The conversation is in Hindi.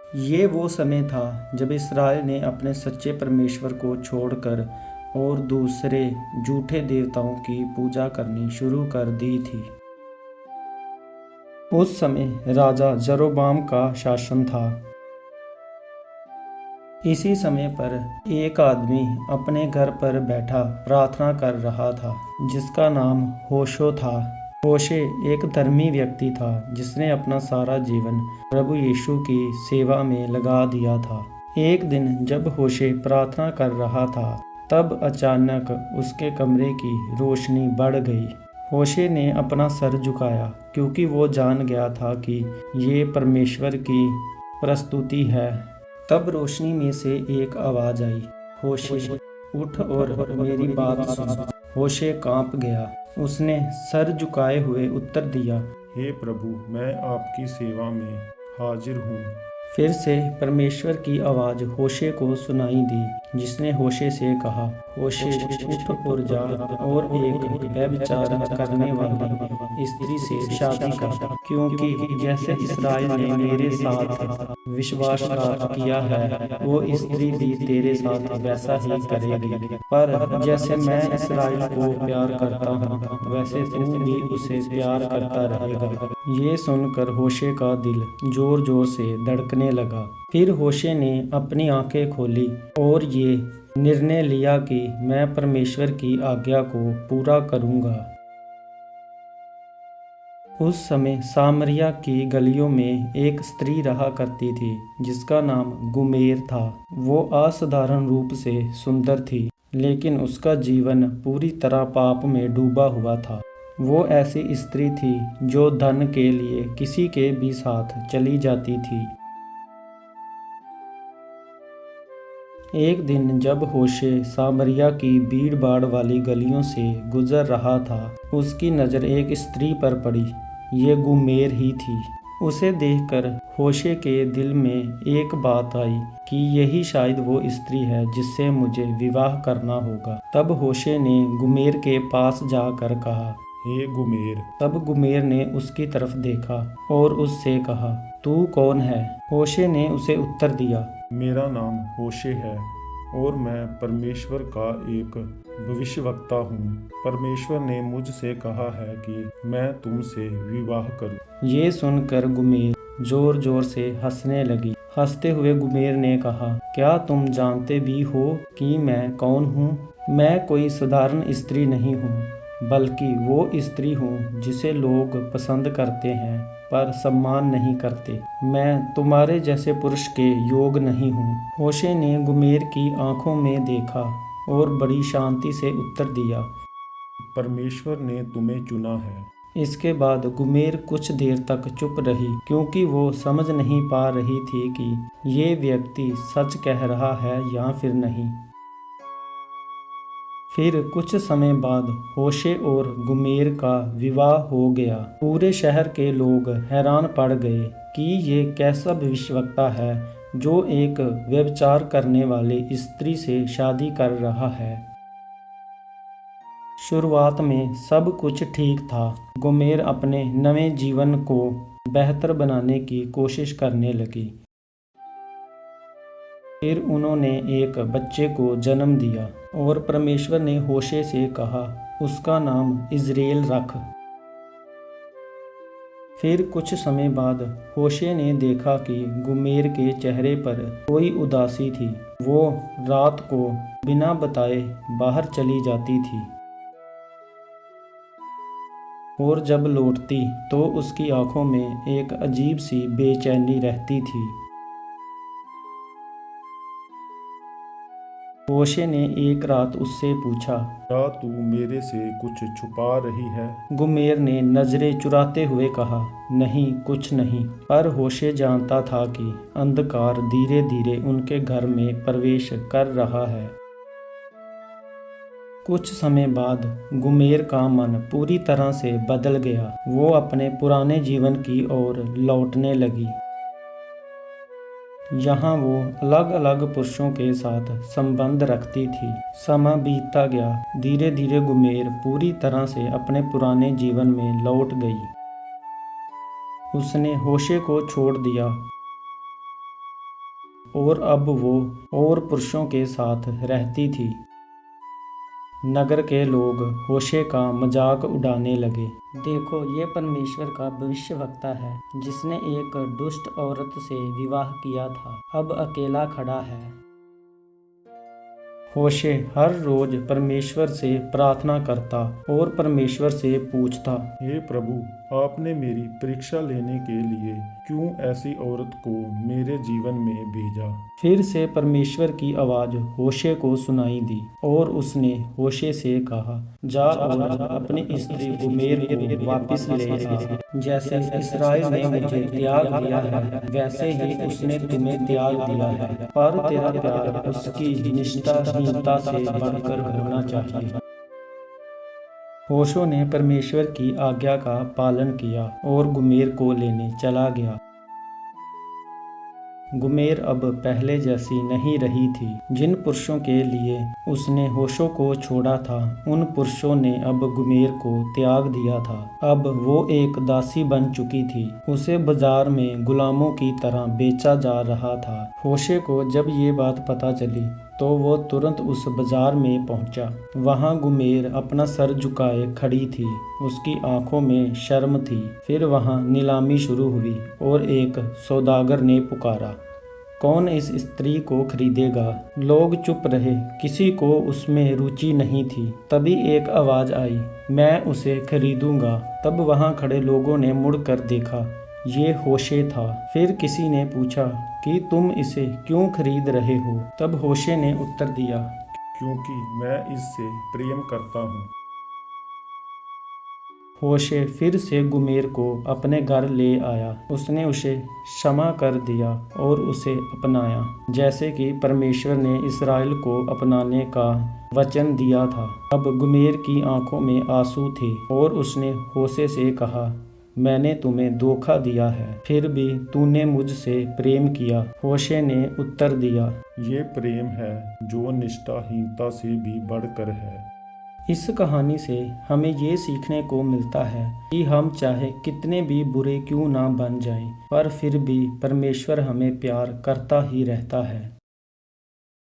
ये वो समय था जब इस्राएल ने अपने सच्चे परमेश्वर को छोड़कर और दूसरे झूठे देवताओं की पूजा करनी शुरू कर दी थी। उस समय राजा जरोबाम का शासन था। इसी समय पर एक आदमी अपने घर पर बैठा प्रार्थना कर रहा था, जिसका नाम होशे था। होशे एक धर्मी व्यक्ति था जिसने अपना सारा जीवन प्रभु यीशु की सेवा में लगा दिया था। एक दिन जब होशे प्रार्थना कर रहा था, तब अचानक उसके कमरे की रोशनी बढ़ गई। होशे ने अपना सर झुकाया क्योंकि वो जान गया था कि ये परमेश्वर की प्रस्तुति है। तब रोशनी में से एक आवाज आई, होशे उठ और मेरी बात सुन। होशे कांप गया। उसने सर झुकाए हुए उत्तर दिया, हे प्रभु, मैं आपकी सेवा में हाजिर हूँ। फिर से परमेश्वर की आवाज होशे को सुनाई दी, जिसने होशे से कहा, होशे उठ और जा और एक व्यभिचार करने वाली स्त्री से शादी कर, क्योंकि जैसे इस्राएल ने मेरे साथ विश्वासघात किया है, वो स्त्री भी तेरे साथ वैसा ही करेगी। पर जैसे मैं इस्राएल को प्यार करता हूँ, वैसे तू भी उसे प्यार करता रहेगा। ये सुनकर होशे का दिल जोर जोर से धड़कने लगा। फिर होशे ने अपनी आंखें खोली और ये निर्णय लिया कि मैं परमेश्वर की आज्ञा को पूरा करूंगा। उस समय सामरिया की गलियों में एक स्त्री रहा करती थी, जिसका नाम गुमेर था। वो असाधारण रूप से सुंदर थी, लेकिन उसका जीवन पूरी तरह पाप में डूबा हुआ था। वो ऐसी स्त्री थी जो धन के लिए किसी के भी साथ चली जाती थी। एक दिन जब होशे सामरिया की भीड़ भाड़ वाली गलियों से गुजर रहा था, उसकी नज़र एक स्त्री पर पड़ी। ये गुमेर ही थी। उसे देखकर होशे के दिल में एक बात आई कि यही शायद वो स्त्री है जिससे मुझे विवाह करना होगा। तब होशे ने गुमेर के पास जाकर कहा, हे गुमेर। तब गुमेर ने उसकी तरफ देखा और उससे कहा, तू कौन है? होशे ने उसे उत्तर दिया, मेरा नाम होशे है और मैं परमेश्वर का एक भविष्यवक्ता हूँ। परमेश्वर ने मुझसे कहा है कि मैं तुमसे विवाह करूँ। ये सुनकर गुमेर जोर जोर से हंसने लगी। हंसते हुए गुमेर ने कहा, क्या तुम जानते भी हो कि मैं कौन हूँ? मैं कोई साधारण स्त्री नहीं हूँ, बल्कि वो स्त्री हूँ जिसे लोग पसंद करते हैं पर सम्मान नहीं करते। मैं तुम्हारे जैसे पुरुष के योग नहीं हूँ। होशे ने गुमेर की आंखों में देखा और बड़ी शांति से उत्तर दिया, परमेश्वर ने तुम्हें चुना है। इसके बाद गुमेर कुछ देर तक चुप रही, क्योंकि वो समझ नहीं पा रही थी कि ये व्यक्ति सच कह रहा है या फिर नहीं। फिर कुछ समय बाद होशे और गुमेर का विवाह हो गया। पूरे शहर के लोग हैरान पड़ गए कि ये कैसा भविष्यवक्ता है जो एक व्यभिचार करने वाली स्त्री से शादी कर रहा है। शुरुआत में सब कुछ ठीक था। गुमेर अपने नए जीवन को बेहतर बनाने की कोशिश करने लगी। फिर उन्होंने एक बच्चे को जन्म दिया और परमेश्वर ने होशे से कहा, उसका नाम इज़राइल रख। फिर कुछ समय बाद होशे ने देखा कि गुमेर के चेहरे पर कोई उदासी थी। वो रात को बिना बताए बाहर चली जाती थी और जब लौटती तो उसकी आंखों में एक अजीब सी बेचैनी रहती थी। होशे ने एक रात उससे पूछा, क्या तू मेरे से कुछ छुपा रही है? गुमेर ने नजरें चुराते हुए कहा, नहीं, कुछ नहीं। पर होशे जानता था कि अंधकार धीरे धीरे उनके घर में प्रवेश कर रहा है। कुछ समय बाद गुमेर का मन पूरी तरह से बदल गया। वो अपने पुराने जीवन की ओर लौटने लगी। यहाँ वो अलग अलग पुरुषों के साथ संबंध रखती थी। समय बीतता गया। धीरे धीरे गुमेर पूरी तरह से अपने पुराने जीवन में लौट गई। उसने होशे को छोड़ दिया और अब वो और पुरुषों के साथ रहती थी। नगर के लोग होशे का मजाक उड़ाने लगे। देखो, ये परमेश्वर का भविष्यवक्ता है जिसने एक दुष्ट औरत से विवाह किया था, अब अकेला खड़ा है। होशे हर रोज परमेश्वर से प्रार्थना करता और परमेश्वर से पूछता, हे प्रभु, आपने मेरी परीक्षा लेने के लिए क्यों ऐसी औरत को मेरे जीवन में भेजा। फिर से परमेश्वर की आवाज होशे को सुनाई दी और उसने होशे से कहा, जा और अपनी स्त्री गोमेर को वापस ले आ। जैसे इस्राएल ने मुझे त्याग दिया है, वैसे ही उसने तुम्हें त्याग दिया है, पर तेरा प्यार उसकी निष्ठाहीनता से बढ़कर होना चाहिए। होशे ने परमेश्वर की आज्ञा का पालन किया और गोमेर को लेने चला गया। गोमेर अब पहले जैसी नहीं रही थी। जिन पुरुषों के लिए उसने होशे को छोड़ा था, उन पुरुषों ने अब गोमेर को त्याग दिया था। अब वो एक दासी बन चुकी थी। उसे बाजार में गुलामों की तरह बेचा जा रहा था। होशे को जब ये बात पता चली तो वो तुरंत उस बाजार में पहुंचा। वहां गोमेर अपना सर झुकाए खड़ी थी। उसकी आंखों में शर्म थी। फिर वहां नीलामी शुरू हुई और एक सौदागर ने पुकारा, कौन इस स्त्री को खरीदेगा। लोग चुप रहे, किसी को उसमें रुचि नहीं थी। तभी एक आवाज आई, मैं उसे खरीदूंगा। तब वहां खड़े लोगों ने मुड़कर देखा, ये होशे था। फिर किसी ने पूछा कि तुम इसे क्यों खरीद रहे हो। तब होशे ने उत्तर दिया, क्योंकि मैं इससे प्रेम करता हूँ। होशे फिर से गोमेर को अपने घर ले आया। उसने उसे क्षमा कर दिया और उसे अपनाया, जैसे कि परमेश्वर ने इस्राएल को अपनाने का वचन दिया था। अब गोमेर की आंखों में आंसू थे और उसने होशे से कहा, मैंने तुम्हें धोखा दिया है, फिर भी तूने मुझसे प्रेम किया। होशे ने उत्तर दिया, ये प्रेम है जो निष्ठाहीनता से भी बढ़कर है। इस कहानी से हमें ये सीखने को मिलता है कि हम चाहे कितने भी बुरे क्यों ना बन जाएं, पर फिर भी परमेश्वर हमें प्यार करता ही रहता है।